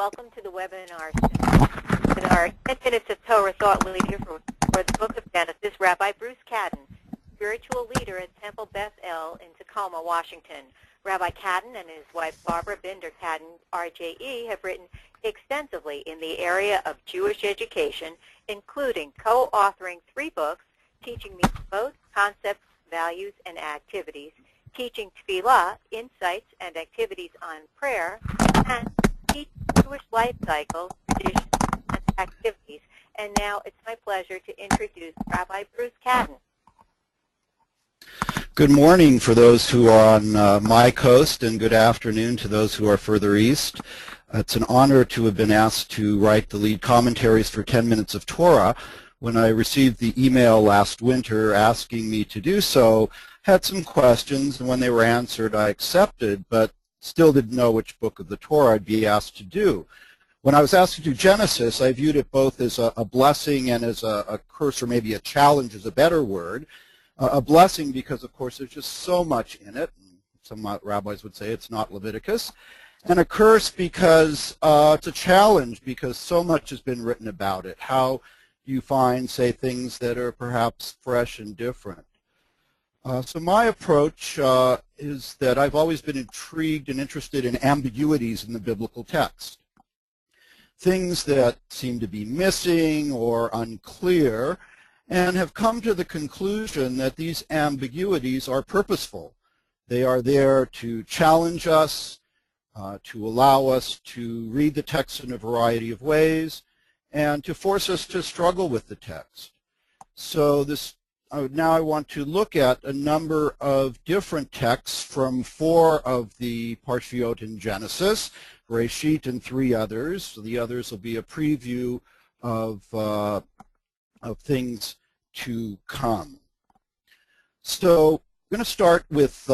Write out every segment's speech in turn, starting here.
welcome to the webinar with our 10 Minutes of Torah thought leader for the book of Genesis, Rabbi Bruce Kadden, spiritual leader at Temple Beth El in Tacoma, Washington. Rabbi Kadden and his wife Barbara Binder Kadden, RJE, have written extensively in the area of Jewish education, including co-authoring 3 books, Teaching Mitzvot, Concepts, Values, and Activities, Teaching Tefillah, Insights and Activities on Prayer, and Teaching Jewish Life Cycle, Traditions, and Activities. And now it's my pleasure to introduce Rabbi Bruce Kadden. Good morning for those who are on my coast, and good afternoon to those who are further east. It's an honor to have been asked to write the lead commentaries for 10 Minutes of Torah. When I received the email last winter asking me to do so, had some questions, and when they were answered, I accepted, but still didn't know which book of the Torah I'd be asked to do. When I was asked to do Genesis, I viewed it both as a blessing and as a curse, or maybe a challenge is a better word. A blessing because, of course, there's just so much in it. Some rabbis would say it's not Leviticus. And a curse because it's a challenge because so much has been written about it. How do you find, say, things that are perhaps fresh and different? So my approach is that I've always been intrigued and interested in ambiguities in the biblical text. Things that seem to be missing or unclear, and have come to the conclusion that these ambiguities are purposeful. They are there to challenge us, to allow us to read the text in a variety of ways, and to force us to struggle with the text. So now I want to look at a number of different texts from 4 of the Parshiot in Genesis, Bereshit and 3 others. So the others will be a preview of things to come. So I'm going to start with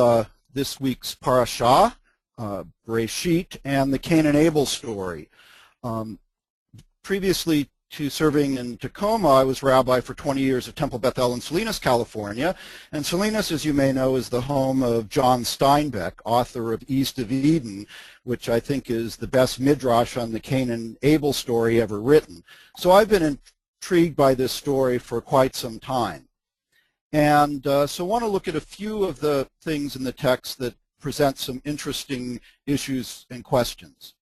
this week's parashah, Bereshit, and the Cain and Abel story. Previously to serving in Tacoma, I was rabbi for 20 years at Temple Beth El in Salinas, California. And Salinas, as you may know, is the home of John Steinbeck, author of East of Eden, which I think is the best midrash on the Cain and Abel story ever written. So I've been intrigued by this story for quite some time. And so I want to look at a few of the things in the text that present some interesting issues and questions.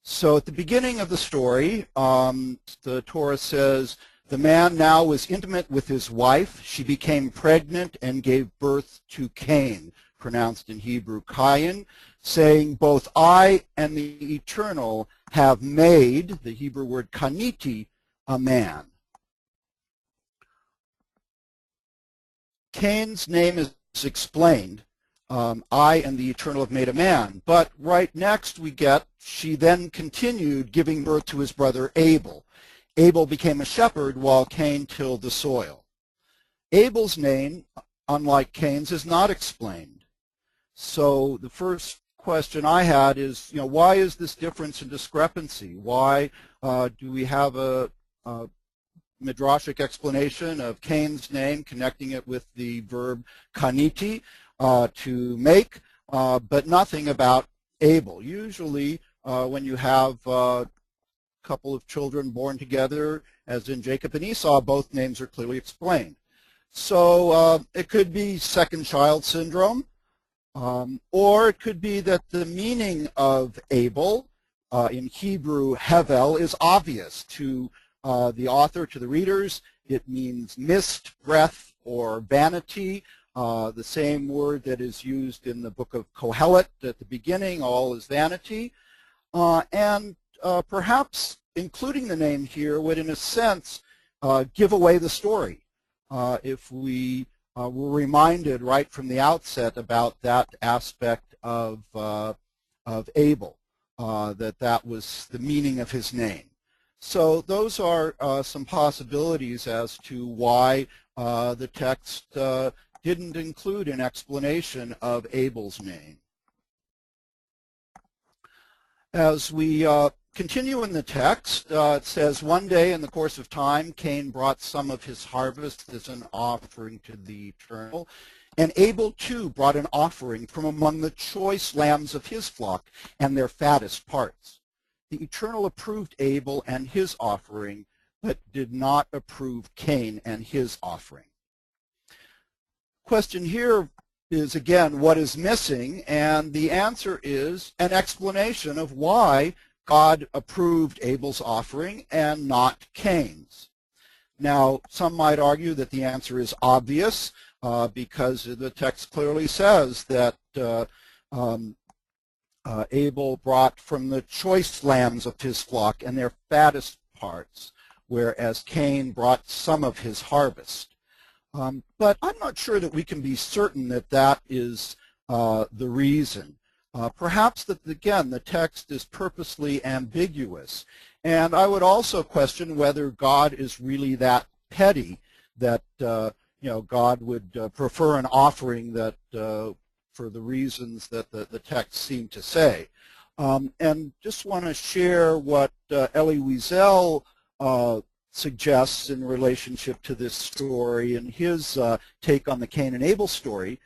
So at the beginning of the story, the Torah says, the man now was intimate with his wife. She became pregnant and gave birth to Cain, pronounced in Hebrew Cain, saying, both I and the Eternal have made, the Hebrew word kaniti, a man. Cain's name is explained. I and the Eternal have made a man. But right next we get, she then continued giving birth to his brother Abel. Abel became a shepherd while Cain tilled the soil. Abel's name, unlike Cain's, is not explained. So the first question I had is, why is this difference and discrepancy? Why do we have a midrashic explanation of Cain's name, connecting it with the verb kaniti, to make, but nothing about Abel? Usually when you have a couple of children born together, as in Jacob and Esau, both names are clearly explained. So it could be second child syndrome, or it could be that the meaning of Abel, in Hebrew Hevel, is obvious to the author, to the readers. It means mist, breath, or vanity. The same word that is used in the book of Kohelet at the beginning, all is vanity. And perhaps including the name here would, in a sense, give away the story. If we were reminded right from the outset about that aspect of Abel, that was the meaning of his name. So those are some possibilities as to why the text didn't include an explanation of Abel's name. As we continue in the text, it says, one day in the course of time, Cain brought some of his harvest as an offering to the Eternal, and Abel too brought an offering from among the choice lambs of his flock and their fattest parts. the Eternal approved Abel and his offering, but did not approve Cain and his offering. Question here is, again, what is missing? And the answer is an explanation of why God approved Abel's offering and not Cain's. Now, some might argue that the answer is obvious because the text clearly says that Abel brought from the choice lambs of his flock and their fattest parts, whereas Cain brought some of his harvest. But I'm not sure that we can be certain that that is the reason. Perhaps that, again, the text is purposely ambiguous. And I would also question whether God is really that petty that God would prefer an offering that for the reasons that the text seemed to say. And just want to share what Elie Wiesel suggests in relationship to this story and his take on the Cain and Abel story.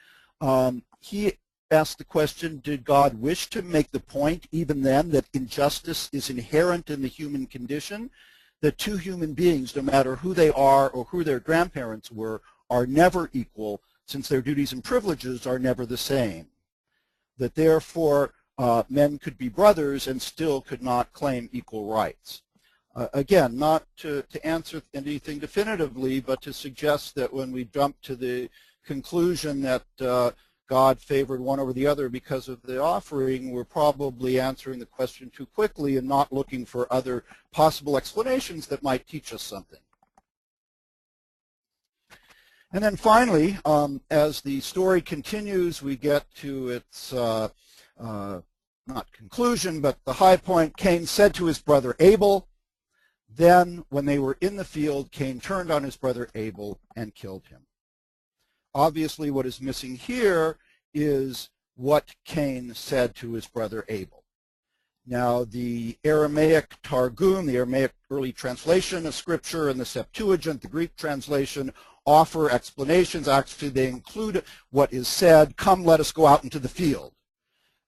He asked the question, did God wish to make the point even then that injustice is inherent in the human condition, that two human beings, no matter who they are or who their grandparents were, are never equal, since their duties and privileges are never the same, that therefore men could be brothers and still could not claim equal rights? Again, not to answer anything definitively, but to suggest that when we jump to the conclusion that God favored one over the other because of the offering, we're probably answering the question too quickly and not looking for other possible explanations that might teach us something. And then finally, as the story continues, we get to its, not conclusion, but the high point. Cain said to his brother Abel, then when they were in the field, Cain turned on his brother Abel and killed him. Obviously, what is missing here is what Cain said to his brother Abel. Now, the Aramaic Targum, the Aramaic early translation of Scripture, and the Septuagint, the Greek translation, offer explanations. Actually, they include what is said, come, let us go out into the field.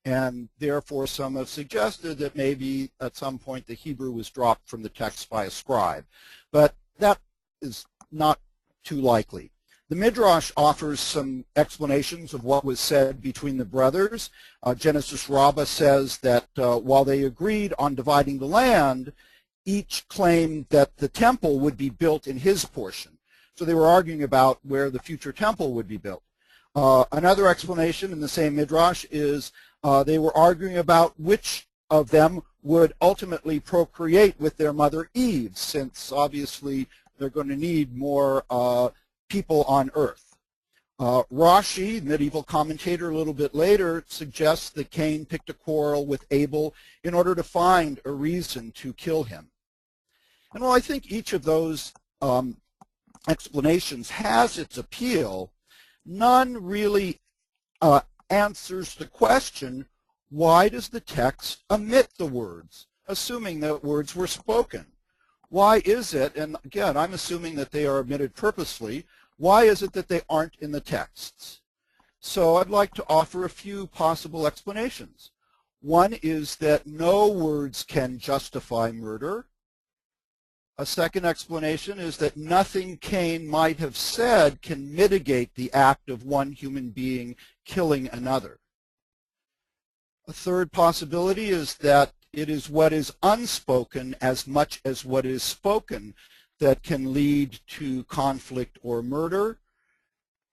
And therefore, some have suggested that maybe at some point the Hebrew was dropped from the text by a scribe. But that is not too likely. The Midrash offers some explanations of what was said between the brothers. Genesis Rabbah says that while they agreed on dividing the land, each claimed that the temple would be built in his portion. So they were arguing about where the future temple would be built. Another explanation in the same Midrash is they were arguing about which of them would ultimately procreate with their mother Eve, since obviously they're going to need more people on earth. Rashi, medieval commentator, a little bit later, suggests that Cain picked a quarrel with Abel in order to find a reason to kill him. And while I think each of those explanations has its appeal, none really answers the question, why does the text omit the words, assuming that words were spoken? Why is it, and again, I'm assuming that they are omitted purposely, why is it that they aren't in the texts? So I'd like to offer a few possible explanations. One is that no words can justify murder. A second explanation is that nothing Cain might have said can mitigate the act of one human being killing another. A third possibility is that it is what is unspoken as much as what is spoken that can lead to conflict or murder.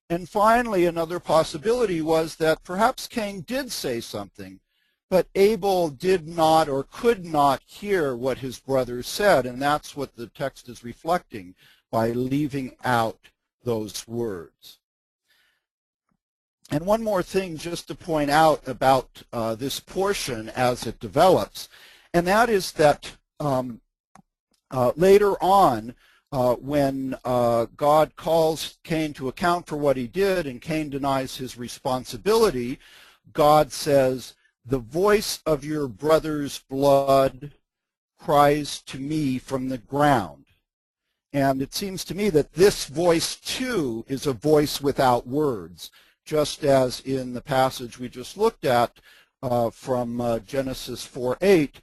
And finally, another possibility was that perhaps Cain did say something, but Abel did not or could not hear what his brother said, and that's what the text is reflecting by leaving out those words. And one more thing just to point out about this portion as it develops, and that is that later on, when God calls Cain to account for what he did and Cain denies his responsibility, God says, "The voice of your brother's blood cries to me from the ground." And it seems to me that this voice, too, is a voice without words, just as in the passage we just looked at from Genesis 4:8,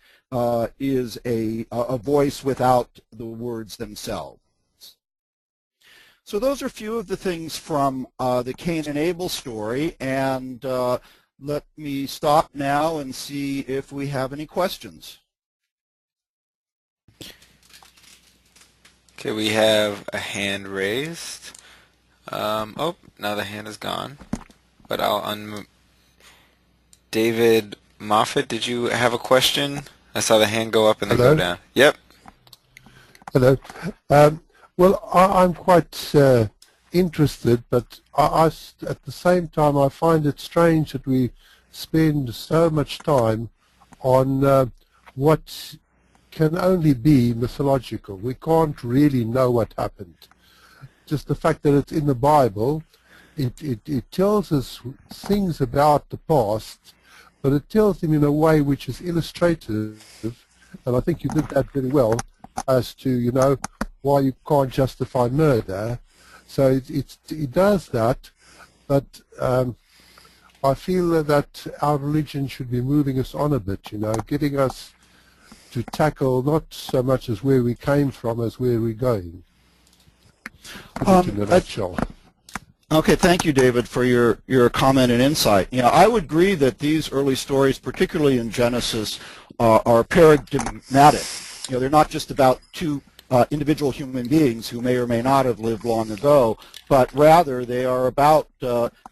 is a voice without the words themselves. So those are a few of the things from the Cain and Abel story, and let me stop now and see if we have any questions. Okay, we have a hand raised. Oh, now the hand is gone. But I'll unmute. David Moffat, did you have a question? I saw the hand go up and then go down. Yep. Hello. Well, I'm quite interested, but at the same time, I find it strange that we spend so much time on what can only be mythological. We can't really know what happened. Just the fact that it's in the Bible, it tells us things about the past, but it tells them in a way which is illustrative, and I think you did that very well, as to, you know, why you can't justify murder. So it does that, but I feel that our religion should be moving us on a bit, you know, getting us to tackle not so much as where we came from as where we're going. In a nutshell. Okay, thank you, David, for your comment and insight. You know, I would agree that these early stories, particularly in Genesis, are paradigmatic. You know, they're not just about two individual human beings who may or may not have lived long ago, but rather they are about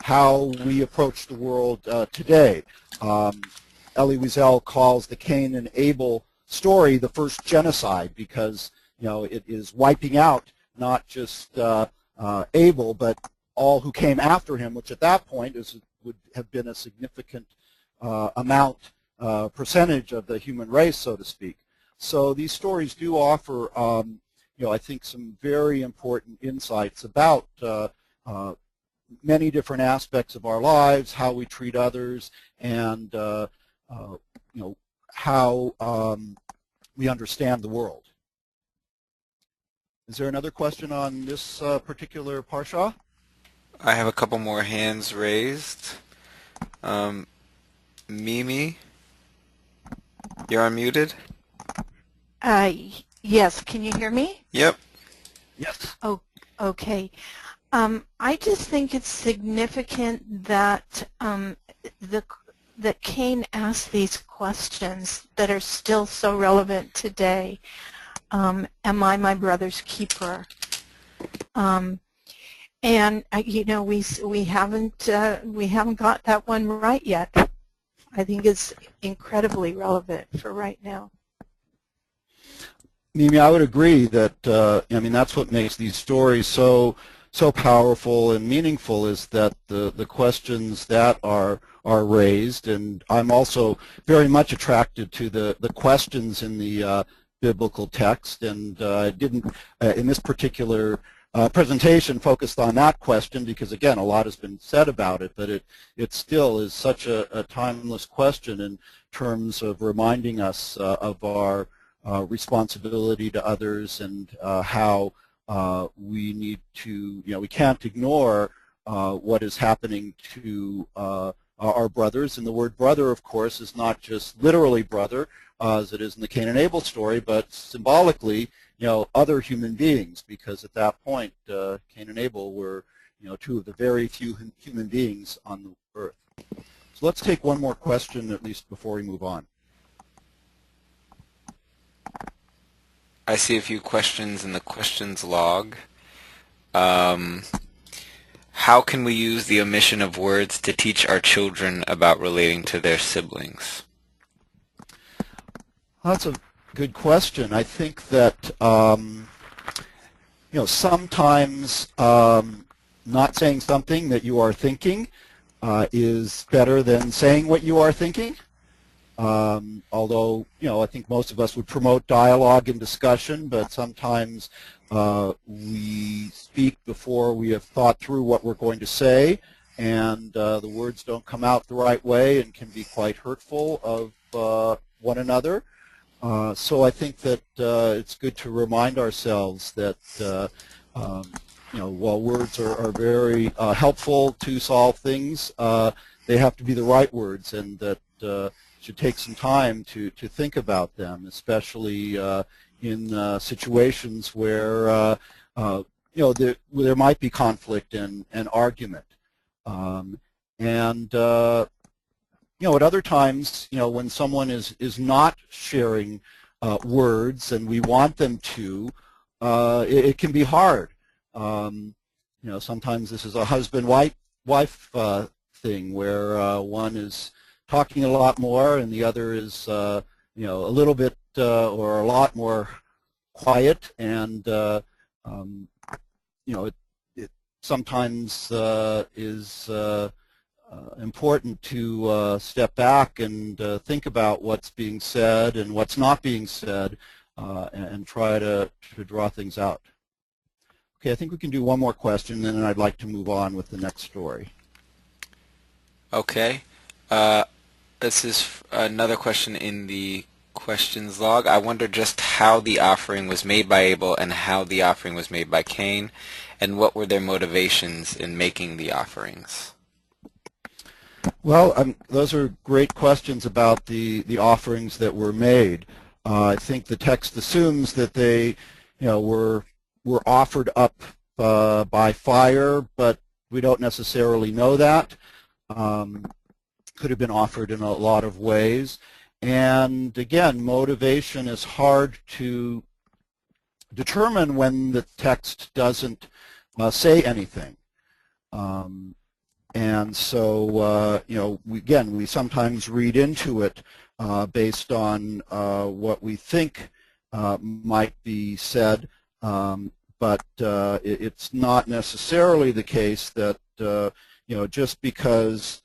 how we approach the world today. Elie Wiesel calls the Cain and Abel story the first genocide because, you know, it is wiping out not just Abel, but all who came after him, which at that point would have been a significant percentage of the human race, so to speak. So these stories do offer, you know, I think some very important insights about many different aspects of our lives, how we treat others, and you know, how we understand the world. Is there another question on this particular parsha? I have a couple more hands raised. Mimi, you're unmuted? Yes, can you hear me? Yep. Yes. Oh, okay. I just think it's significant that that Cain asked these questions that are still so relevant today. Am I my brother's keeper? And you know, we haven't got that one right yet. I think it's incredibly relevant for right now. Mimi, I would agree that I mean, that's what makes these stories so powerful and meaningful, is that the questions that are raised, and I'm also very much attracted to the questions in the biblical text, and I didn't in this particular presentation focused on that question because, again, a lot has been said about it, but it still is such a timeless question in terms of reminding us of our responsibility to others, and how we need to, you know, we can't ignore what is happening to our brothers. And the word brother, of course, is not just literally brother, as it is in the Cain and Abel story, but symbolically, you know, other human beings, because at that point, Cain and Abel were, you know, two of the very few human beings on the earth. So let's take one more question, at least before we move on. I see a few questions in the questions log. How can we use the omission of words to teach our children about relating to their siblings? Well, that's a good question. I think that you know, sometimes not saying something that you are thinking is better than saying what you are thinking. Although, you know, I think most of us would promote dialogue and discussion, but sometimes we speak before we have thought through what we're going to say, and the words don't come out the right way and can be quite hurtful of one another. So I think that it's good to remind ourselves that you know, while words are very helpful to solve things, they have to be the right words, and that should take some time to think about them, especially in situations where there might be conflict and argument. At other times, when someone is not sharing words and we want them to, it can be hard. Sometimes this is a husband-wife thing where one is talking a lot more and the other is, a little bit or a lot more quiet, and it sometimes is important to step back and think about what's being said and what's not being said, and try to draw things out. Okay, I think we can do one more question, and then I'd like to move on with the next story. Okay. This is another question in the questions log. I wonder just how the offering was made by Abel and how the offering was made by Cain, and what were their motivations in making the offerings? Well, those are great questions about the offerings that were made. I think the text assumes that they, were offered up by fire, but we don't necessarily know that. Could have been offered in a lot of ways. And again, motivation is hard to determine when the text doesn't say anything. And so, we sometimes read into it based on what we think might be said, but it's not necessarily the case that, just because,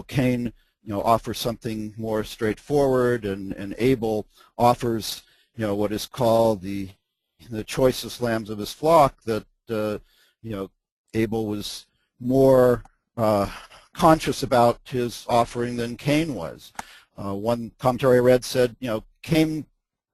Cain, offers something more straightforward, and Abel offers, what is called the choicest lambs of his flock, that, Abel was more conscious about his offering than Cain was. One commentary I read said, Cain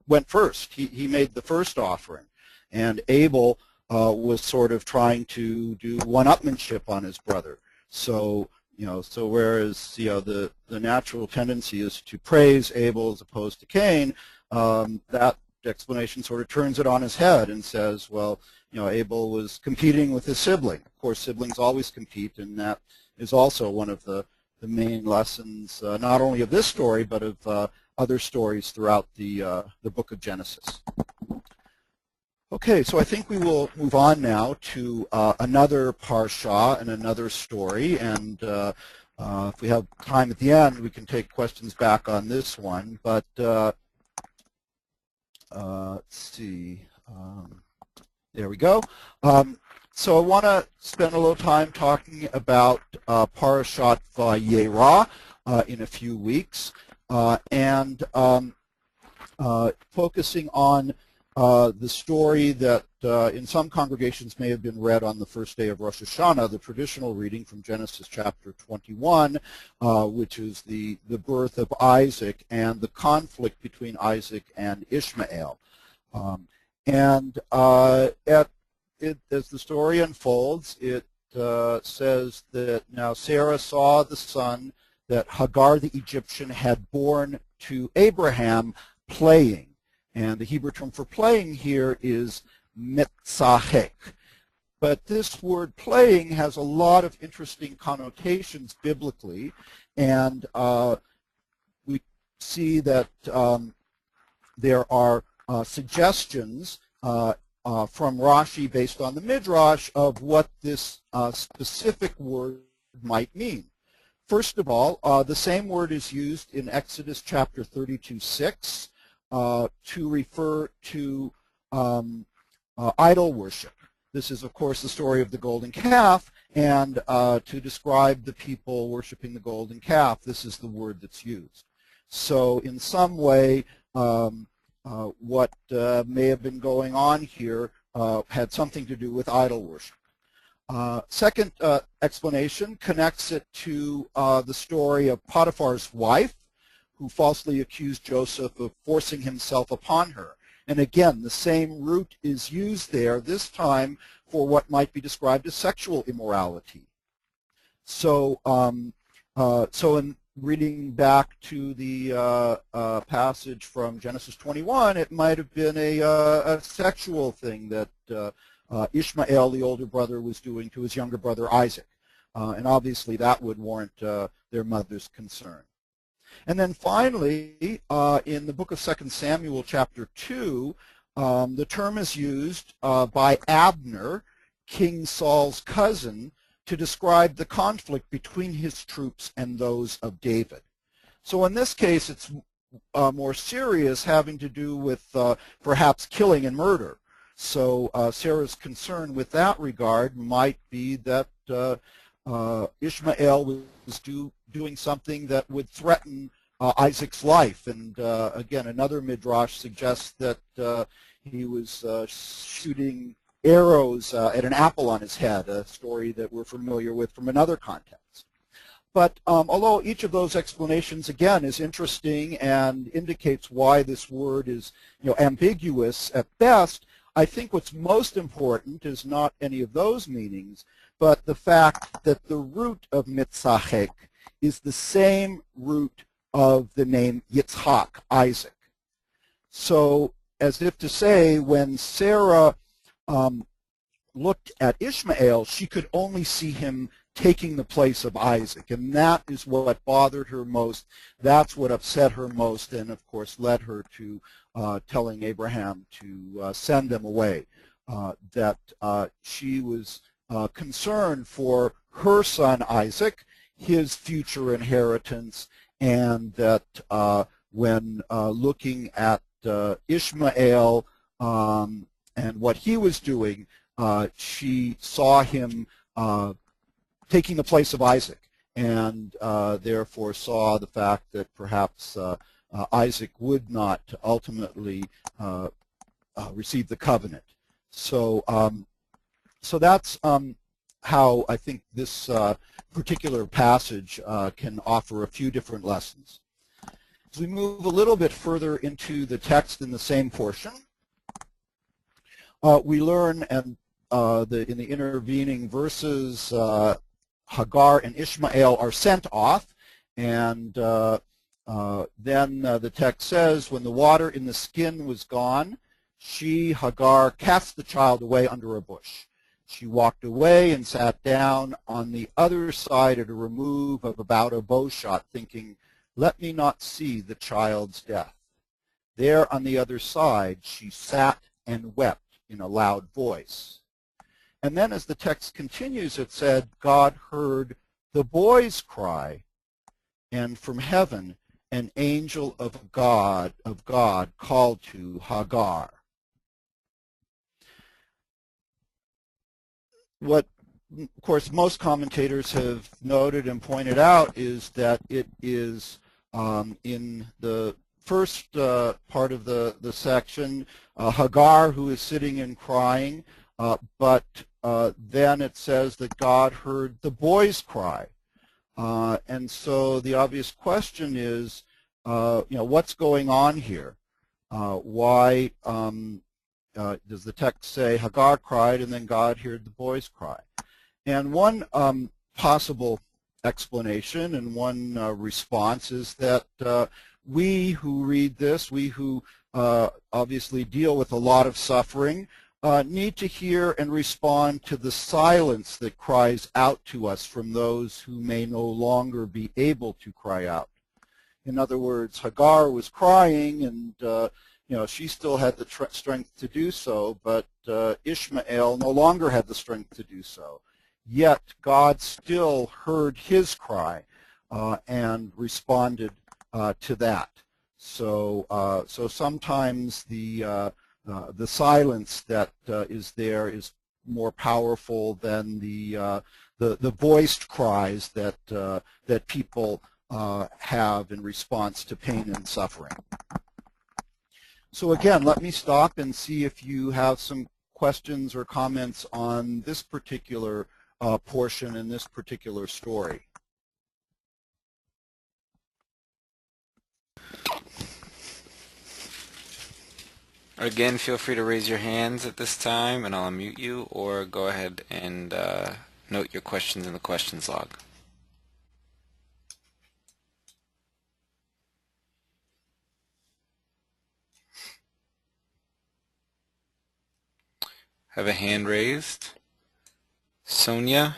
went first. He made the first offering, and Abel was sort of trying to do one-upmanship on his brother. So, whereas the natural tendency is to praise Abel as opposed to Cain, that explanation sort of turns it on his head and says, well, Abel was competing with his sibling. Of course, siblings always compete, and that is also one of the main lessons, not only of this story, but of other stories throughout the book of Genesis. Okay, so I think we will move on now to another parsha and another story, and if we have time at the end, we can take questions back on this one, but let's see. There we go. So I want to spend a little time talking about Parashat Vayera in a few weeks, and focusing on the story that in some congregations may have been read on the first day of Rosh Hashanah, the traditional reading from Genesis chapter 21, which is the birth of Isaac and the conflict between Isaac and Ishmael. As the story unfolds, it says that now Sarah saw the son that Hagar the Egyptian had born to Abraham playing. And the Hebrew term for playing here is mitzahek. But this word playing has a lot of interesting connotations biblically, and we see that there are suggestions from Rashi based on the Midrash of what this specific word might mean. First of all, the same word is used in Exodus chapter 32:6 to refer to idol worship. This is, of course, the story of the golden calf, and to describe the people worshiping the golden calf, this is the word that's used. So in some way, what may have been going on here had something to do with idol worship. Second explanation connects it to the story of Potiphar's wife, who falsely accused Joseph of forcing himself upon her. And again, the same root is used there, this time for what might be described as sexual immorality. So So in reading back to the passage from Genesis 21, it might have been a sexual thing that Ishmael, the older brother, was doing to his younger brother Isaac. And obviously that would warrant their mother's concern. And then finally, in the book of 2 Samuel chapter 2, the term is used by Abner, King Saul's cousin, to describe the conflict between his troops and those of David. So in this case, it's more serious, having to do with perhaps killing and murder. So Sarah's concern with that regard might be that Ishmael was doing something that would threaten Isaac's life. And again, another midrash suggests that he was shooting arrows at an apple on his head, a story that we're familiar with from another context. But although each of those explanations, again, is interesting and indicates why this word is ambiguous at best, I think what's most important is not any of those meanings, but the fact that the root of mitzachek is the same root of the name Yitzhak, Isaac. So as if to say, when Sarah looked at Ishmael, she could only see him taking the place of Isaac, and that is what bothered her most. That's what upset her most, and of course led her to telling Abraham to send them away. That she was concerned for her son Isaac, his future inheritance, and that when looking at Ishmael and what he was doing, she saw him taking the place of Isaac, and therefore saw the fact that perhaps Isaac would not ultimately receive the covenant. So, so that's how I think this particular passage can offer a few different lessons. As we move a little bit further into the text in the same portion, we learn, and in the intervening verses, Hagar and Ishmael are sent off, and then the text says, when the water in the skin was gone, she, Hagar, cast the child away under a bush. She walked away and sat down on the other side at a remove of about a bow shot, thinking, let me not see the child's death. There on the other side she sat and wept in a loud voice. And then as the text continues, it said, God heard the boy's cry, and from heaven an angel of God called to Hagar. What, of course, most commentators have noted and pointed out is that it is in the first part of the section, Hagar, who is sitting and crying, but then it says that God heard the boy's cry. And so the obvious question is, what's going on here? Why does the text say Hagar cried and then God heard the boy's cry? And one possible explanation and one response is that we who read this, we who obviously deal with a lot of suffering, need to hear and respond to the silence that cries out to us from those who may no longer be able to cry out. In other words, Hagar was crying, and she still had the strength to do so, but Ishmael no longer had the strength to do so. Yet God still heard his cry and responded to that. So, so sometimes the silence that is there is more powerful than the voiced cries that that people have in response to pain and suffering. So again, let me stop and see if you have some questions or comments on this particular portion in this particular story. Again, feel free to raise your hands at this time and I'll unmute you, or go ahead and note your questions in the questions log. have a hand raised. Sonia?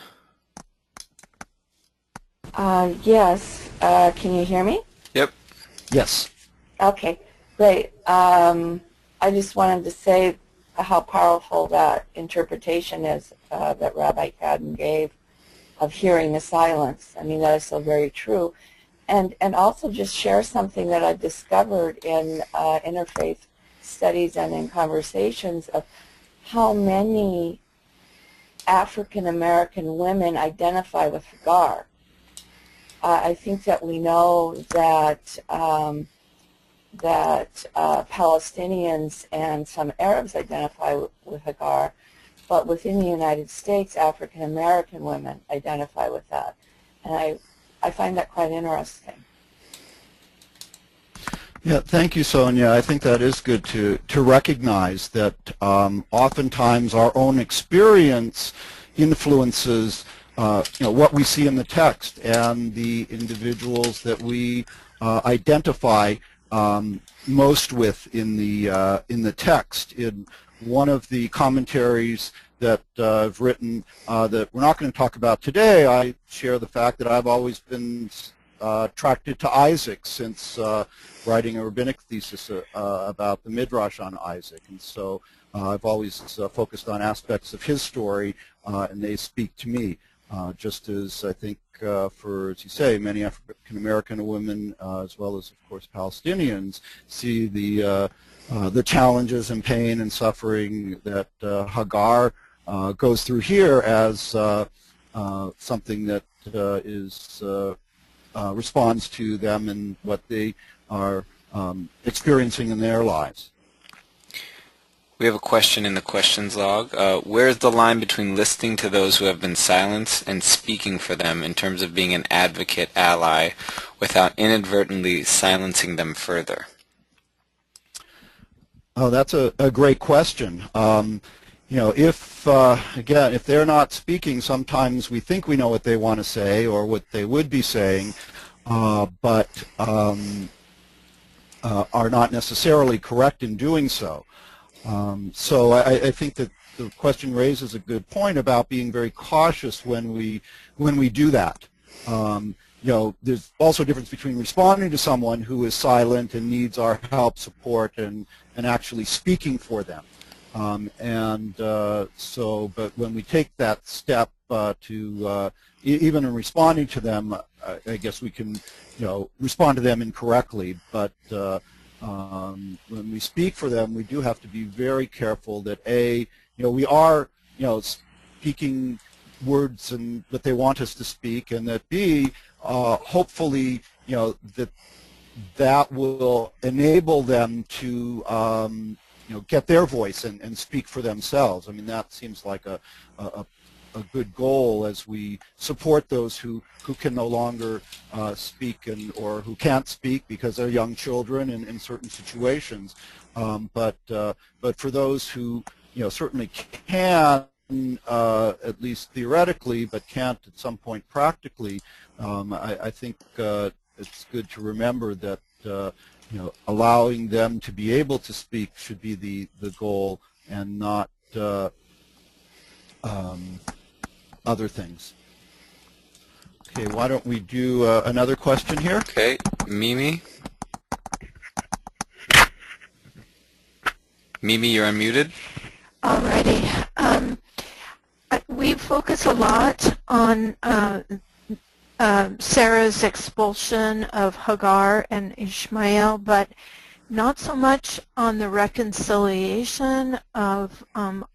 Yes. Can you hear me? Yep. Yes. Okay, great. I just wanted to say how powerful that interpretation is that Rabbi Kadden gave of hearing the silence. I mean, that is so very true. And also just share something that I've discovered in interfaith studies and in conversations of how many African American women identify with Hagar. I think that we know that Palestinians and some Arabs identify with Hagar, but within the United States, African American women identify with that, and I find that quite interesting. Yeah, thank you, Sonia. I think that is good to recognize that oftentimes our own experience influences what we see in the text and the individuals that we identify most with in the text. In one of the commentaries that I've written that we're not going to talk about today, I share the fact that I've always been attracted to Isaac since writing a rabbinic thesis about the Midrash on Isaac. And so I've always focused on aspects of his story, and they speak to me, just as I think for, as you say, many African American women, as well as, of course, Palestinians, see the challenges and pain and suffering that Hagar goes through here as something that responds to them and what they are experiencing in their lives. We have a question in the questions log. Where is the line between listening to those who have been silenced and speaking for them in terms of being an advocate ally without inadvertently silencing them further? Oh, that's a great question. If again, if they're not speaking, sometimes we think we know what they want to say or what they would be saying, but are not necessarily correct in doing so. So I think that the question raises a good point about being very cautious when we do that. There's also a difference between responding to someone who is silent and needs our help, support, and actually speaking for them. But when we take that step to even in responding to them, I guess we can, respond to them incorrectly. But when we speak for them, we do have to be very careful that we are, speaking words and that they want us to speak, and that B, hopefully, that will enable them to get their voice and speak for themselves. I mean, that seems like a good goal as we support those who can no longer speak or who can't speak because they're young children in certain situations. But for those who certainly can, at least theoretically, but can't at some point practically, I think it's good to remember that allowing them to be able to speak should be the goal and not other things. Okay, why don't we do another question here? Okay, Mimi. Mimi, you're unmuted. Alrighty. We focus a lot on Sarah's expulsion of Hagar and Ishmael, but not so much on the reconciliation of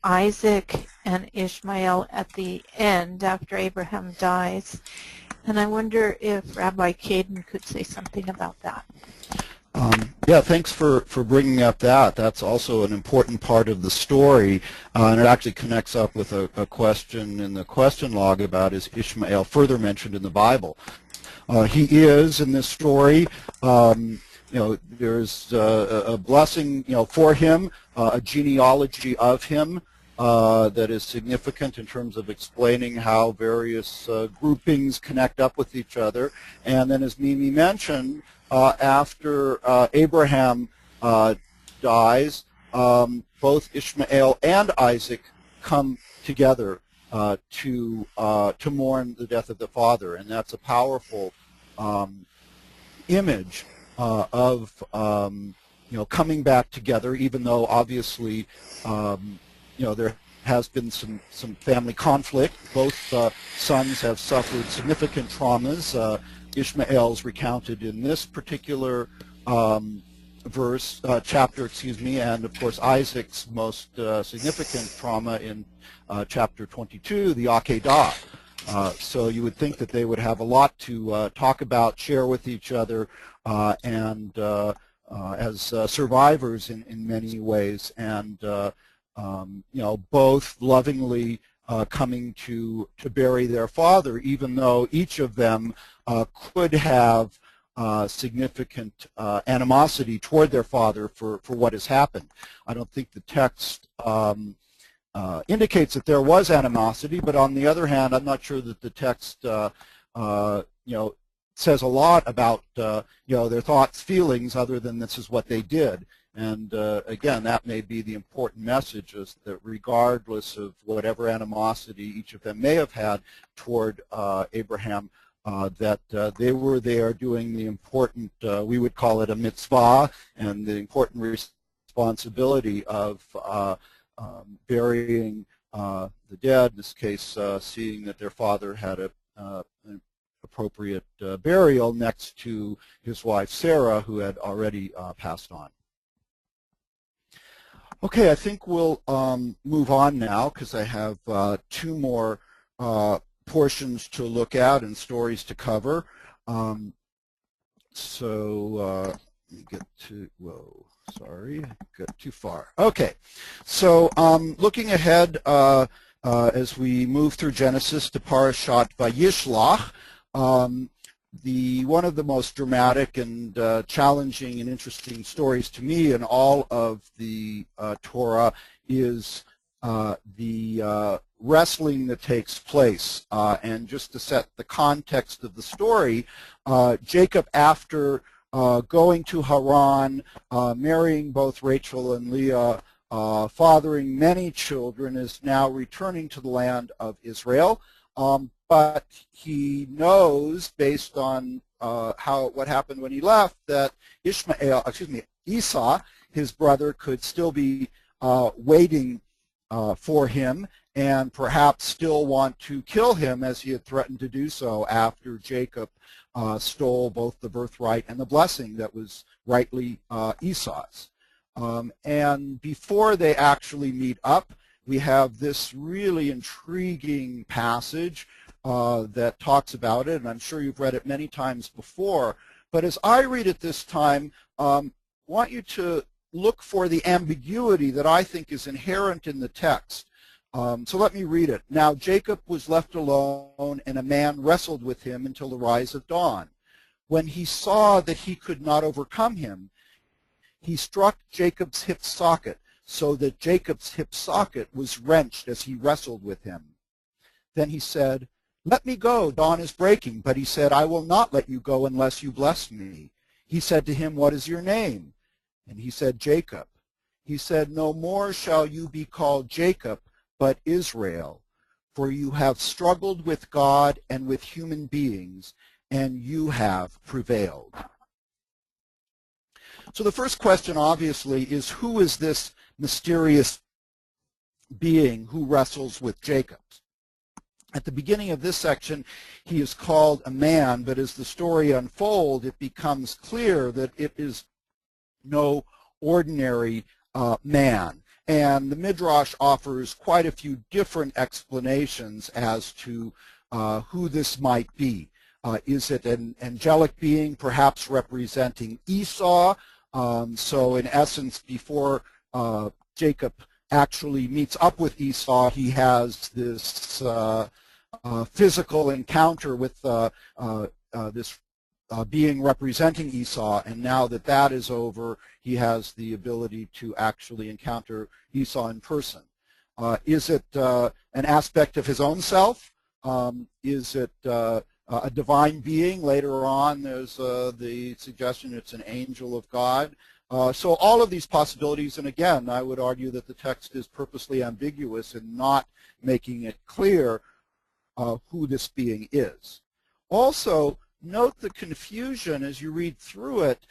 Isaac and Ishmael at the end after Abraham dies. And I wonder if Rabbi Kadden could say something about that. Yeah, thanks for bringing up that. That's also an important part of the story, and it actually connects up with a question in the question log about is Ishmael further mentioned in the Bible. He is in this story. There's a blessing, for him, a genealogy of him that is significant in terms of explaining how various groupings connect up with each other. And then, as Mimi mentioned, after Abraham dies, both Ishmael and Isaac come together to mourn the death of the father, and that's a powerful image of coming back together, even though obviously there has been some family conflict. Both sons have suffered significant traumas. Ishmael's recounted in this particular chapter, and of course Isaac's most significant trauma in chapter 22, the Akedah. So you would think that they would have a lot to talk about, share with each other, and as survivors in many ways, and both lovingly coming to bury their father, even though each of them could have significant animosity toward their father for what has happened. I don't think the text indicates that there was animosity, but on the other hand, I'm not sure that the text says a lot about their thoughts, feelings, other than this is what they did. And again, that may be the important message, is that regardless of whatever animosity each of them may have had toward Abraham, that they were there doing the important, we would call it a mitzvah, and the important responsibility of burying the dead, in this case seeing that their father had an appropriate burial next to his wife Sarah, who had already passed on. Okay, I think we'll move on now, because I have two more portions to look at and stories to cover. Let me get to, got too far. Okay, so looking ahead as we move through Genesis to Parashat Vayishlach, one of the most dramatic and challenging and interesting stories to me in all of the Torah is the wrestling that takes place. And just to set the context of the story, Jacob, after going to Haran, marrying both Rachel and Leah, fathering many children, is now returning to the land of Israel. But he knows, based on what happened when he left, that Esau, his brother, could still be waiting for him, and perhaps still want to kill him, as he had threatened to do so after Jacob stole both the birthright and the blessing that was rightly Esau's. And before they actually meet up, we have this really intriguing passage that talks about it, and I'm sure you've read it many times before. But as I read it this time, I want you to look for the ambiguity that I think is inherent in the text. So let me read it. Now Jacob was left alone, and a man wrestled with him until the rise of dawn. When he saw that he could not overcome him, he struck Jacob's hip socket, so that Jacob's hip socket was wrenched as he wrestled with him. Then he said, "Let me go, dawn is breaking." But he said, "I will not let you go unless you bless me." He said to him, "What is your name?" And he said, "Jacob." He said, "No more shall you be called Jacob, but Israel, for you have struggled with God and with human beings, and you have prevailed." So the first question, obviously, is who is this mysterious being who wrestles with Jacob? At the beginning of this section, he is called a man, but as the story unfolds, it becomes clear that it is no ordinary man. And the Midrash offers quite a few different explanations as to who this might be. Is it an angelic being, perhaps representing Esau? So in essence, before Jacob actually meets up with Esau, he has this physical encounter with this being representing Esau, and now that that is over, he has the ability to actually encounter Esau in person. Is it an aspect of his own self? Is it a divine being? Later on, there's the suggestion it's an angel of God. So all of these possibilities, and again, I would argue that the text is purposely ambiguous in not making it clear who this being is. Also, note the confusion as you read through it.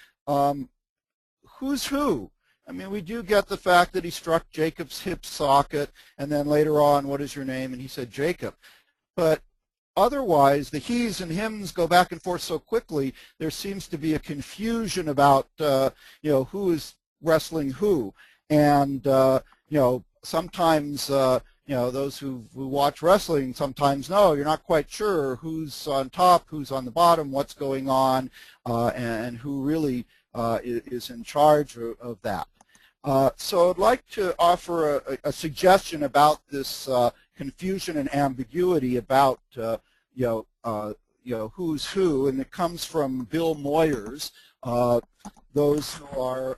Who's who? I mean, we do get the fact that he struck Jacob's hip socket, and then later on, what is your name? And he said Jacob. But otherwise, the he's and hims go back and forth so quickly, there seems to be a confusion about, who is wrestling who. And, sometimes, those who watch wrestling sometimes know you're not quite sure who's on top, who's on the bottom, what's going on, and who really is in charge of that. So I'd like to offer a suggestion about this confusion and ambiguity about who's who, and it comes from Bill Moyers. Those who are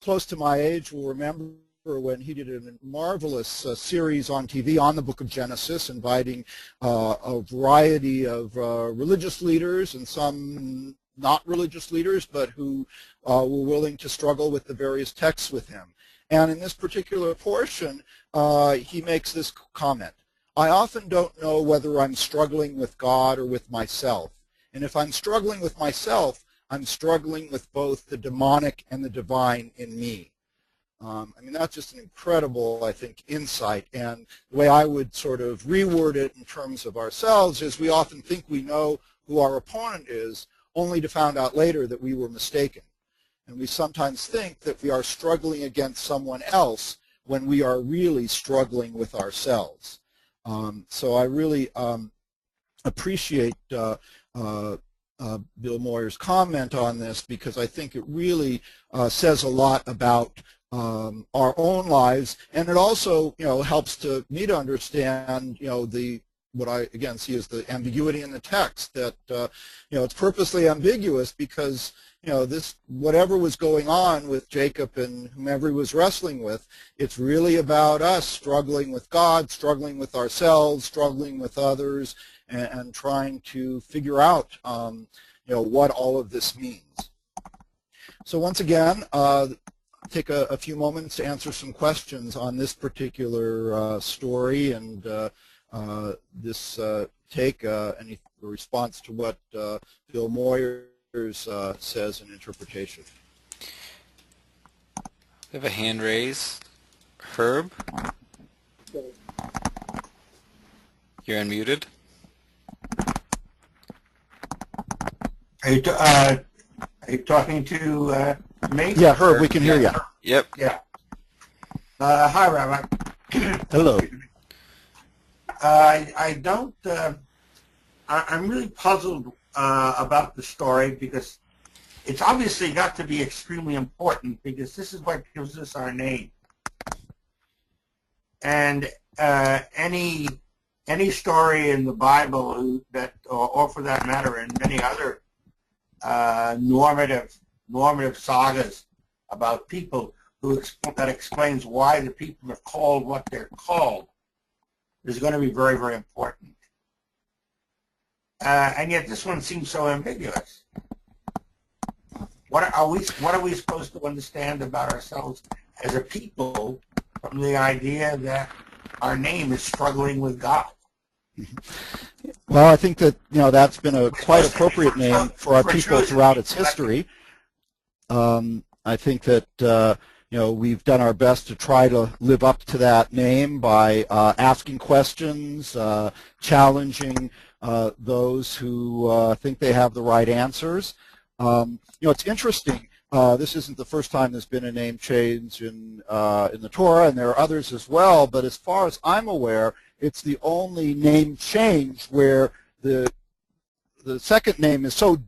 close to my age will remember when he did a marvelous series on TV on the Book of Genesis, inviting a variety of religious leaders and some not religious leaders, but who were willing to struggle with the various texts with him. And in this particular portion, he makes this comment: I often don't know whether I'm struggling with God or with myself. And if I'm struggling with myself, I'm struggling with both the demonic and the divine in me. That's just an incredible, I think, insight. And the way I would sort of reword it in terms of ourselves is we often think we know who our opponent is, only to find out later that we were mistaken. And we sometimes think that we are struggling against someone else when we are really struggling with ourselves. So I really appreciate Bill Moyer's comment on this, because I think it really says a lot about our own lives, and it also helps me to understand what I again see as the ambiguity in the text, that it's purposely ambiguous because this, whatever was going on with Jacob and whomever he was wrestling with, it's really about us struggling with God, struggling with ourselves, struggling with others, and trying to figure out what all of this means. So once again, take a few moments to answer some questions on this particular story and this take, any response to what Bill Moyers says in interpretation. We have a hand raised. Herb? You're unmuted. Are you talking to me? Yeah, Herb, we can hear you. Yep. Yeah. Hi, Rabbi. Hello. I don't, I'm really puzzled about the story, because it's obviously got to be extremely important, because this is what gives us our name. And any story in the Bible that, or for that matter, in many other normative sagas about people that explains why the people are called what they're called, is going to be very, very important. And yet this one seems so ambiguous. What are we supposed to understand about ourselves as a people from the idea that our name is struggling with God? Well, I think that that's been a quite appropriate name for our people throughout its history. I think that we've done our best to try to live up to that name by asking questions, challenging those who think they have the right answers. It's interesting. This isn't the first time there's been a name change in the Torah, and there are others as well. But as far as I'm aware, it's the only name change where the second name is so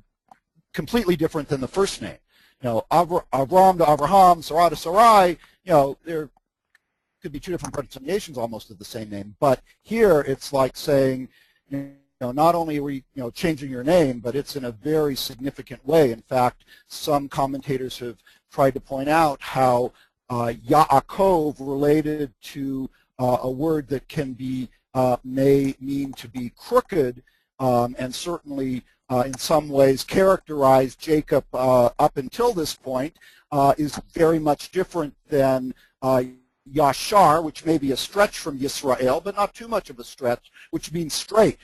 completely different than the first name. Avram to Avraham, Sarah to Sarai, there could be two different pronunciations almost of the same name. But here it's like saying, not only are we, changing your name, but it's in a very significant way. In fact, some commentators have tried to point out how Yaakov related to a word that can be, may mean to be crooked, and certainly in some ways characterized Jacob up until this point is very much different than Yashar, which may be a stretch from Yisrael, but not too much of a stretch, which means straight.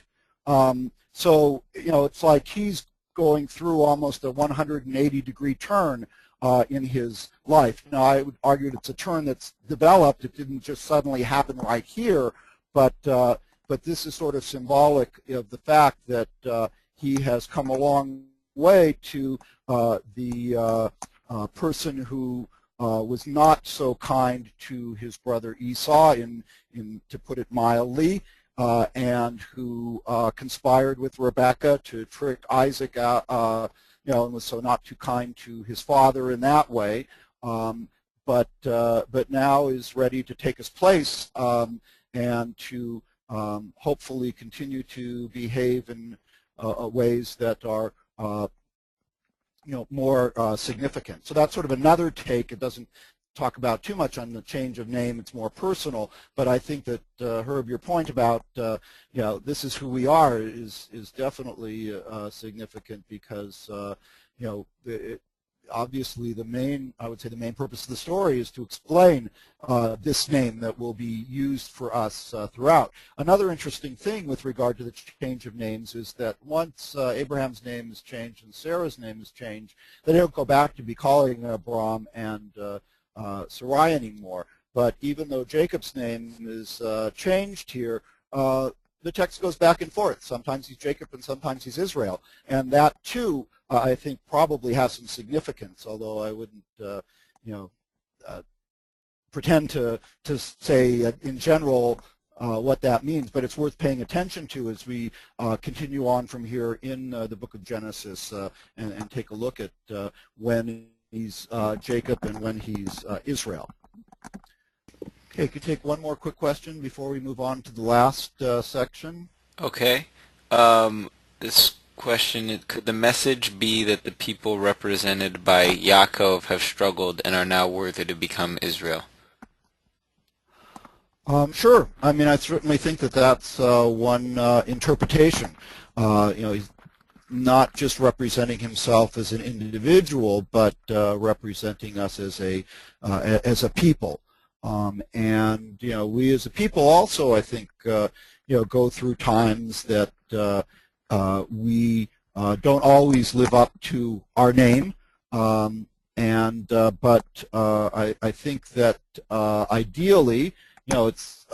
So, it's like he's going through almost a 180-degree turn in his life. Now, I would argue that it's a turn that's developed. It didn't just suddenly happen right here, but this is sort of symbolic of the fact that he has come a long way to the person who was not so kind to his brother Esau, to put it mildly, and who conspired with Rebekah to trick Isaac out, and was so not too kind to his father in that way, but now is ready to take his place and to hopefully continue to behave in ways that are more significant. So that's sort of another take. It doesn't talk about too much on the change of name. It's more personal. But I think that Herb, your point about this is who we are is definitely significant because obviously I would say the main purpose of the story is to explain this name that will be used for us throughout. Another interesting thing with regard to the change of names is that once Abraham's name is changed and Sarah's name is changed, they don't go back to be calling Abram and Sarai anymore. But even though Jacob's name is changed here, the text goes back and forth. Sometimes he's Jacob and sometimes he's Israel. And that, too, I think probably has some significance, although I wouldn't, pretend to say in general what that means. But it's worth paying attention to as we continue on from here in the book of Genesis and take a look at when he's Jacob and when he's Israel. Okay, could take one more quick question before we move on to the last section. Okay. This question, could the message be that the people represented by Yaakov have struggled and are now worthy to become Israel? Sure. I mean, I certainly think that that's one interpretation. He's not just representing himself as an individual, but representing us as a people. And we as a people also, I think, go through times that we don't always live up to our name, but I think that ideally, it's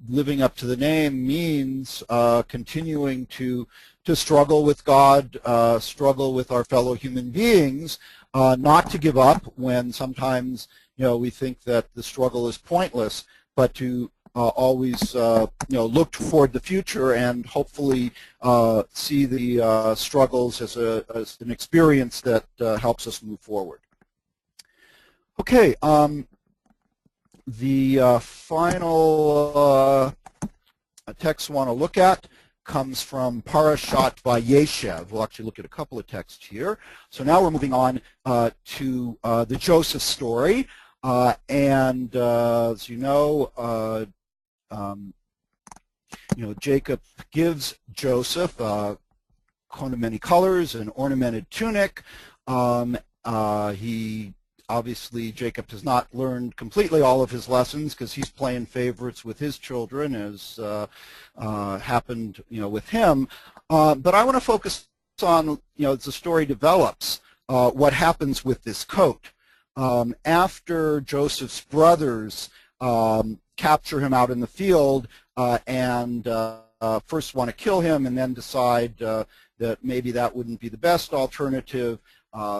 living up to the name means continuing to struggle with God, struggle with our fellow human beings, not to give up when sometimes we think that the struggle is pointless, but to always look toward the future and hopefully see the struggles as an experience that helps us move forward. Okay, the final text we want to look at comes from Parashat Vayeshev. We'll actually look at a couple of texts here. So now we're moving on to the Joseph story. And as you know, Jacob gives Joseph a coat of many colors, an ornamented tunic. Obviously, Jacob has not learned completely all of his lessons because he's playing favorites with his children, as happened, with him. But I want to focus on, as the story develops, what happens with this coat. After Joseph's brothers capture him out in the field and first want to kill him and then decide that maybe that wouldn't be the best alternative,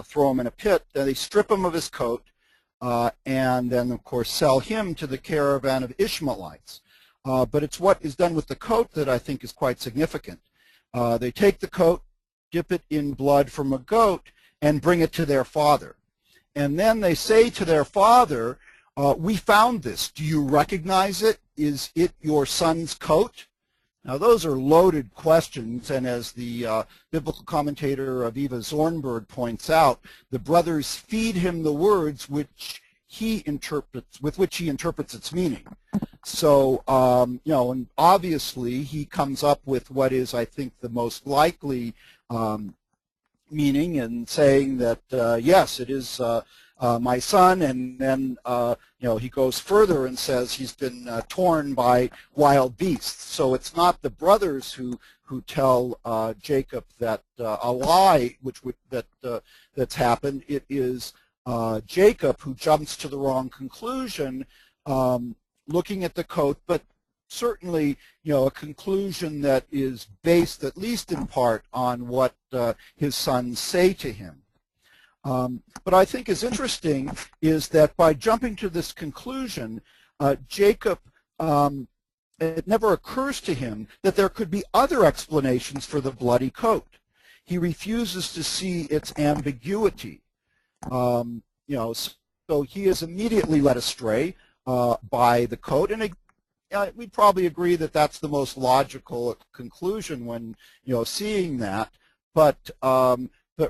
throw him in a pit. Then they strip him of his coat and then, of course, sell him to the caravan of Ishmaelites. But it's what is done with the coat that I think is quite significant. They take the coat, dip it in blood from a goat, and bring it to their father. And then they say to their father, we found this. Do you recognize it? Is it your son's coat? Now, those are loaded questions, and as the biblical commentator Aviva Zornberg points out, the brothers feed him the words which he interprets, with which he interprets its meaning. So, and obviously he comes up with what is, I think, the most likely meaning, and saying that yes, it is my son, and then he goes further and says he's been torn by wild beasts. So it's not the brothers who tell Jacob that a lie that's happened. It is Jacob who jumps to the wrong conclusion, looking at the coat, but certainly, a conclusion that is based at least in part on what his sons say to him. But I think is interesting is that by jumping to this conclusion, Jacob, it never occurs to him that there could be other explanations for the bloody coat. He refuses to see its ambiguity. So he is immediately led astray by the coat, and we'd probably agree that that's the most logical conclusion when seeing that. But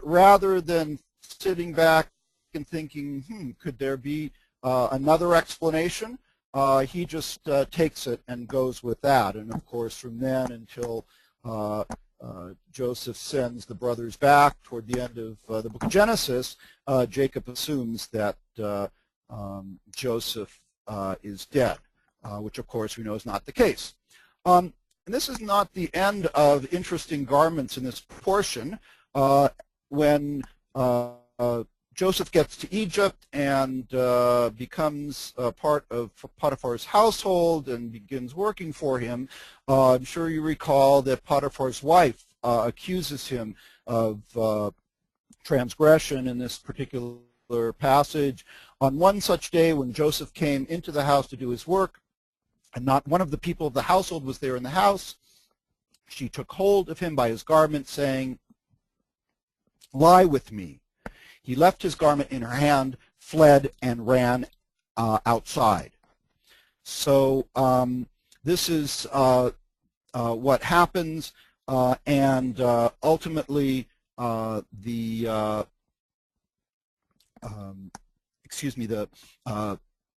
rather than sitting back and thinking, could there be another explanation, he just takes it and goes with that. And of course, from then until Joseph sends the brothers back toward the end of the book of Genesis, Jacob assumes that Joseph is dead, which of course we know is not the case. And this is not the end of interesting garments in this portion. When Joseph gets to Egypt and becomes part of Potiphar's household and begins working for him, I'm sure you recall that Potiphar's wife accuses him of transgression in this particular passage. On one such day when Joseph came into the house to do his work, and not one of the people of the household was there in the house, she took hold of him by his garment, saying, "Lie with me." He left his garment in her hand, fled, and ran outside. So this is what happens, and ultimately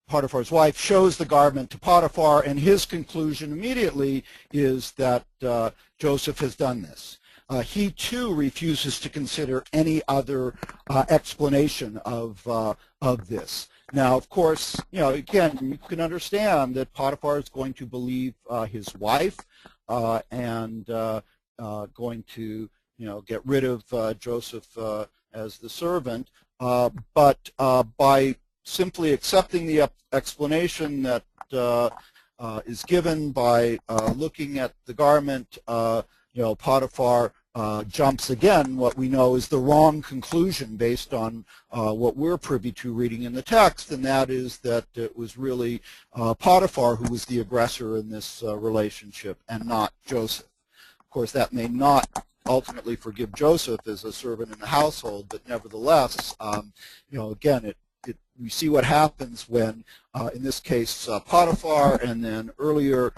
Potiphar's wife shows the garment to Potiphar, and his conclusion immediately is that Joseph has done this. He too refuses to consider any other explanation of this. Now, of course, again, you can understand that Potiphar is going to believe his wife and going to, get rid of Joseph as the servant. But by simply accepting the explanation that is given by looking at the garment, Potiphar jumps again what we know is the wrong conclusion based on what we're privy to reading in the text, and that is that it was really Potiphar who was the aggressor in this relationship and not Joseph. Of course, that may not ultimately forgive Joseph as a servant in the household, but nevertheless, again, we see what happens when, in this case, Potiphar and then earlier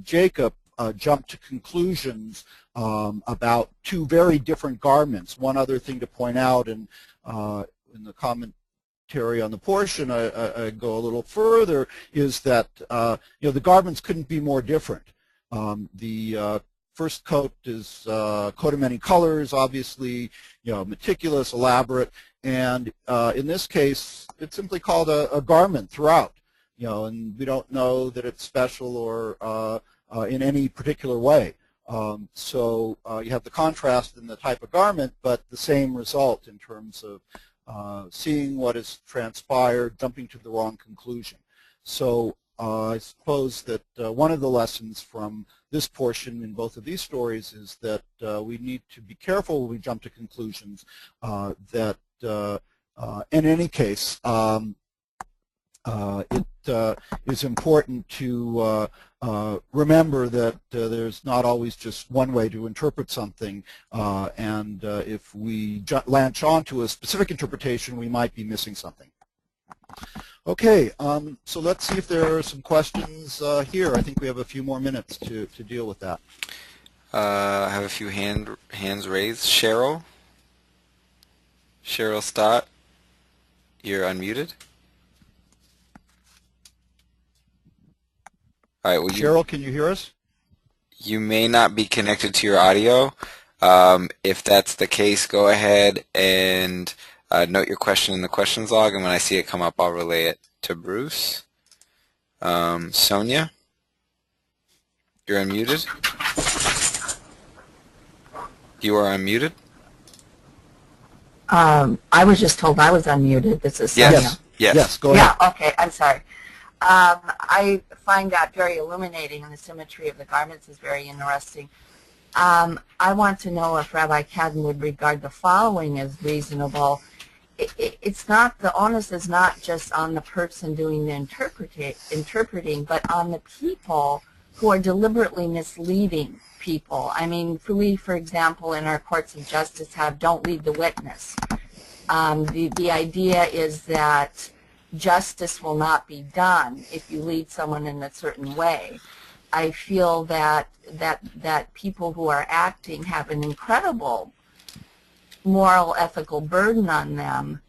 Jacob jump to conclusions about two very different garments. One other thing to point out, and in the commentary on the portion, I go a little further, is that the garments couldn't be more different. The first coat is a coat of many colors, obviously, meticulous, elaborate, and in this case, it's simply called a garment throughout, and we don't know that it's special or in any particular way. So you have the contrast in the type of garment, but the same result in terms of seeing what has transpired, jumping to the wrong conclusion. So I suppose that one of the lessons from this portion in both of these stories is that we need to be careful when we jump to conclusions, that in any case, it is important to remember that there's not always just one way to interpret something, and if we latch onto a specific interpretation, we might be missing something. Okay, so let's see if there are some questions here. I think we have a few more minutes to deal with that. I have a few hands raised. Cheryl Stott, you're unmuted. All right. Well, Cheryl, can you hear us? you may not be connected to your audio. If that's the case, go ahead and note your question in the questions log, and when I see it come up, I'll relay it to Bruce. Sonia, you're unmuted. You are unmuted. I was just told I was unmuted. This is Sonia. Yes. Yes. Yes, go ahead. Yeah, okay, I'm sorry. I find that very illuminating, and the symmetry of the garments is very interesting. I want to know if Rabbi Kadden would regard the following as reasonable. It's not, the onus is not just on the person doing the interpreting, but on the people who are deliberately misleading people. I mean, we, for example, in our courts of justice have don't lead the witness. The idea is that justice will not be done if you lead someone in a certain way. I feel that people who are acting have an incredible moral, ethical burden on them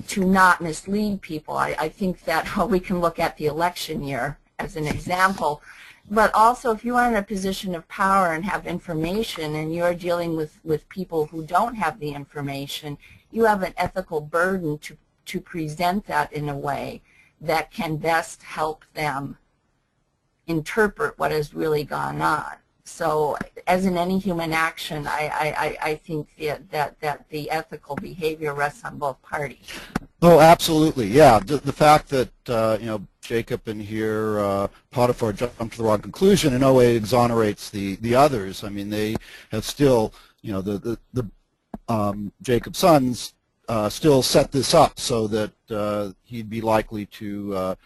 to not mislead people. I think that we can look at the election year as an example. But also, if you are in a position of power and have information and you're dealing with people who don't have the information, you have an ethical burden to present that in a way that can best help them interpret what has really gone on. So as in any human action, I think that the ethical behavior rests on both parties. Oh, absolutely, yeah. The fact that, Jacob in here, Potiphar jumped to the wrong conclusion in no way exonerates the others. I mean, they have still, Jacob's sons still set this up so that he'd be likely to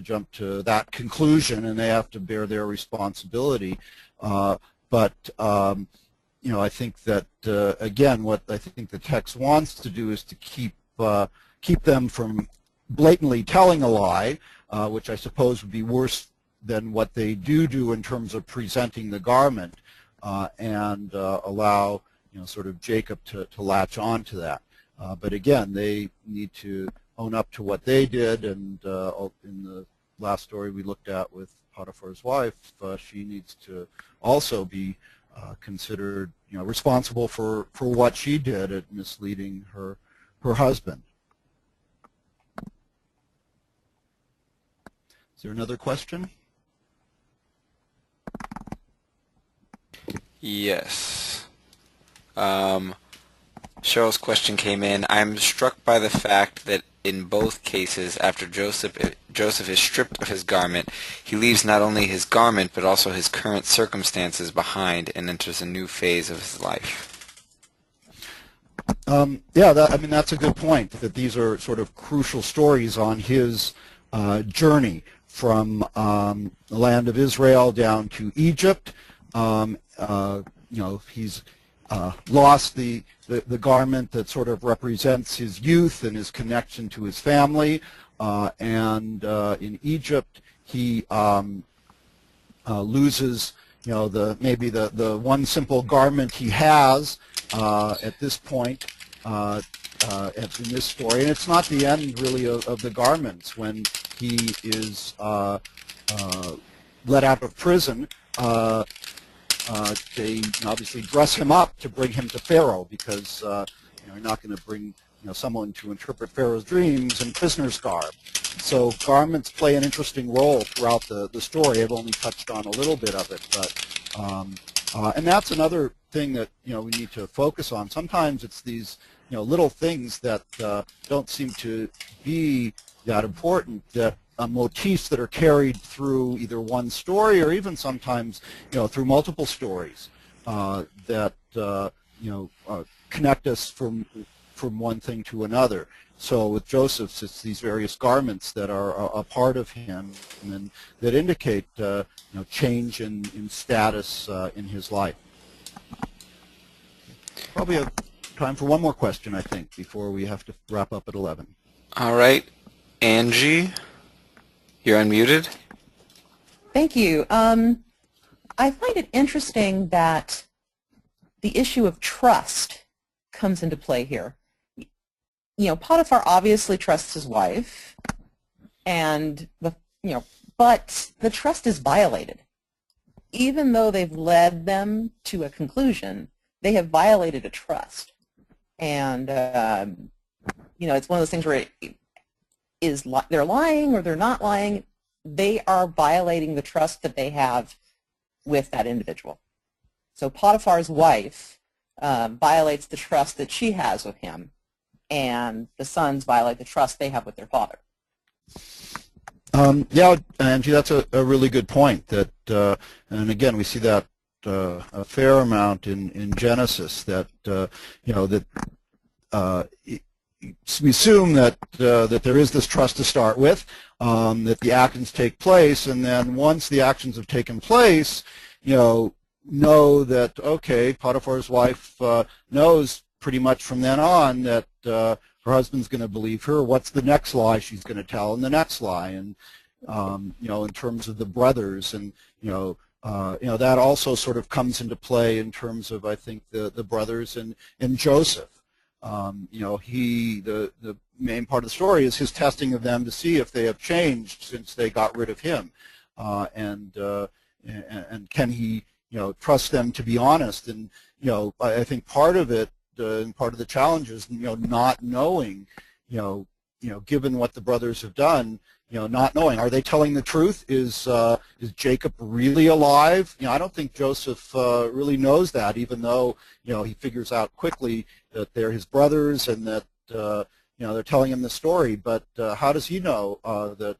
jump to that conclusion, and they have to bear their responsibility. But I think that again, what I think the text wants to do is to keep them from blatantly telling a lie, which I suppose would be worse than what they do in terms of presenting the garment, and allow sort of Jacob to latch on to that. But again, they need to own up to what they did, and in the last story we looked at with Potiphar's wife, she needs to also be considered responsible for what she did at misleading her husband. Is there another question? Yes. Cheryl's question came in. I'm struck by the fact that in both cases, after Joseph is stripped of his garment, he leaves not only his garment but also his current circumstances behind and enters a new phase of his life. Yeah, that's a good point, that these are sort of crucial stories on his journey from the land of Israel down to Egypt. He's lost the garment that sort of represents his youth and his connection to his family, and in Egypt he loses maybe the one simple garment he has at this point in this story, and it's not the end really of the garments. When he is let out of prison, they obviously dress him up to bring him to Pharaoh, because you're not going to bring someone to interpret Pharaoh's dreams in prisoner's garb. So garments play an interesting role throughout the story. I've only touched on a little bit of it, but and that's another thing that we need to focus on. Sometimes it's these little things that don't seem to be that important, that motifs that are carried through either one story or even sometimes through multiple stories that connect us from one thing to another. So with Joseph's, it's these various garments that are a part of him and that indicate change in status in his life. Probably have time for one more question, I think, before we have to wrap up at 11. All right, Angie, you're unmuted. Thank you. I find it interesting that the issue of trust comes into play here. Potiphar obviously trusts his wife, and but the trust is violated. Even though they've led them to a conclusion, they have violated a trust. And, it's one of those things where they're lying or they're not lying. They are violating the trust that they have with that individual. So Potiphar's wife violates the trust that she has with him, and the sons violate the trust they have with their father. Yeah, Angie, that's a really good point. That, and again, we see that a fair amount in Genesis. That we assume that there is this trust to start with, that the actions take place, and then once the actions have taken place, know that, okay, Potiphar's wife knows pretty much from then on that her husband's going to believe her. What's the next lie she's going to tell, and the next lie, and in terms of the brothers, and that also sort of comes into play in terms of, I think, the brothers and Joseph. The main part of the story is his testing of them to see if they have changed since they got rid of him, and can he trust them to be honest. And I think part of it, and part of the challenge is not knowing, given what the brothers have done, not knowing, are they telling the truth? Is Jacob really alive? I don't think Joseph really knows that, even though he figures out quickly that they're his brothers and that they're telling him the story. But how does he know that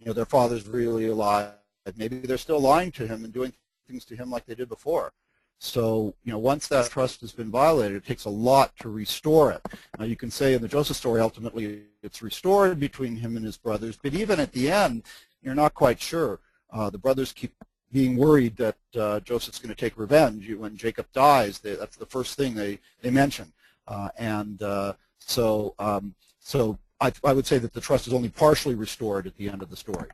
their father's really alive? Maybe they're still lying to him and doing things to him like they did before. So, once that trust has been violated, it takes a lot to restore it. Now, you can say in the Joseph story, ultimately, it's restored between him and his brothers, but even at the end, you're not quite sure. The brothers keep being worried that Joseph's going to take revenge. When Jacob dies, that's the first thing they mention. So I would say that the trust is only partially restored at the end of the story.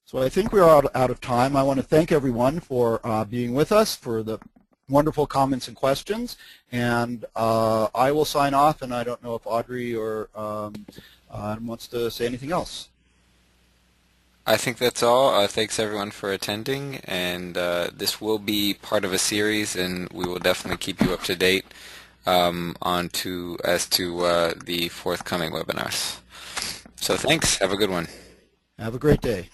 So I think we are out of time. I want to thank everyone for being with us, for the wonderful comments and questions. And I will sign off, and I don't know if Audrey or wants to say anything else. I think that's all. Thanks everyone for attending, and this will be part of a series, and we will definitely keep you up to date as to the forthcoming webinars. So thanks. Have a good one. Have a great day.